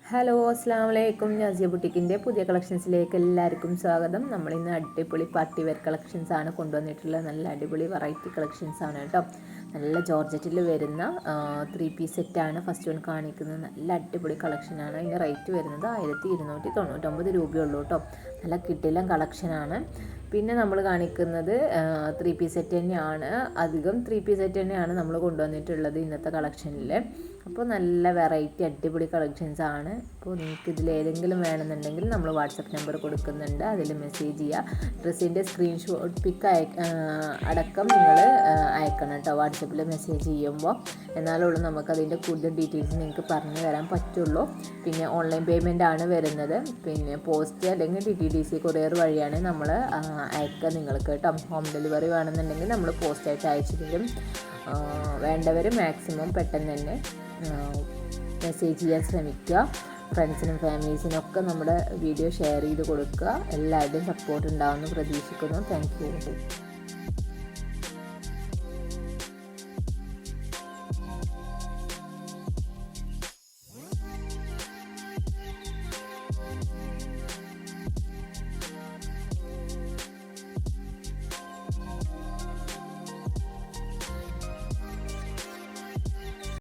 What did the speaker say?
Hello അസ്സാം വലൈക്കും. നാസിയ ബുട്ടിക്കിൻ്റെ പുതിയ കളക്ഷൻസിലേക്ക് എല്ലാവർക്കും സ്വാഗതം. നമ്മളിന്ന് അടിപൊളി പാർട്ടി വെയർ കളക്ഷൻസാണ് കൊണ്ടുവന്നിട്ടുള്ളത്. നല്ല അടിപൊളി വെറൈറ്റി കളക്ഷൻസാണ് കേട്ടോ. നല്ല ജോർജറ്റിൽ വരുന്ന 3 പീസ് സെറ്റാണ് ഫസ്റ്റ് വൺ കാണിക്കുന്നത്. നല്ല അടിപൊളി കളക്ഷനാണ്. അതിൻ്റെ റേറ്റ് വരുന്നത് 1299 രൂപയുള്ളൂ കേട്ടോ. നല്ല കിടിലൻ കളക്ഷനാണ്. പിന്നെ നമ്മൾ കാണിക്കുന്നത് 3 പീസ് സെറ്റ് തന്നെയാണ്. അധികം 3 പീസ് സെറ്റ് തന്നെയാണ് നമ്മൾ കൊണ്ടുവന്നിട്ടുള്ളത് ഇന്നത്തെ കളക്ഷനിൽ. അപ്പോൾ നല്ല വെറൈറ്റി അടിപൊളി കളക്ഷൻസാണ്. അപ്പോൾ നിങ്ങൾക്ക് ഇതിലേതെങ്കിലും വേണമെന്നുണ്ടെങ്കിൽ നമ്മൾ വാട്സപ്പ് നമ്പർ കൊടുക്കുന്നുണ്ട്, അതിൽ മെസ്സേജ് ചെയ്യുക. ഡ്രസ്സിൻ്റെ സ്ക്രീൻഷോട്ട് പിക്ക് അടക്കം നിങ്ങൾ അയക്കണം കേട്ടോ വാട്സപ്പിൽ മെസ്സേജ് ചെയ്യുമ്പോൾ. എന്നാലുള്ളൂ നമുക്കതിൻ്റെ കൂടുതൽ ഡീറ്റെയിൽസ് നിങ്ങൾക്ക് പറഞ്ഞു തരാൻ പറ്റുള്ളൂ. പിന്നെ ഓൺലൈൻ പേയ്മെൻ്റ് ആണ് വരുന്നത്. പിന്നെ പോസ്റ്റ് അല്ലെങ്കിൽ DTDC കൊറിയർ വഴിയാണ് നമ്മൾ അയക്കുക നിങ്ങൾക്ക് കേട്ടോ. ഹോം ഡെലിവറി വേണമെന്നുണ്ടെങ്കിൽ നമ്മൾ പോസ്റ്റായിട്ട് അയച്ചു തരും. വേണ്ടവർ മാക്സിമം പെട്ടെന്ന് തന്നെ മെസ്സേജ് ചെയ്യാൻ ശ്രമിക്കുക. ഫ്രണ്ട്സിനും ഫാമിലീസിനും ഒക്കെ നമ്മുടെ വീഡിയോ ഷെയർ ചെയ്ത് കൊടുക്കുക. എല്ലാവരുടെയും സപ്പോർട്ട് ഉണ്ടാവുമെന്ന് പ്രതീക്ഷിക്കുന്നു. Thank you.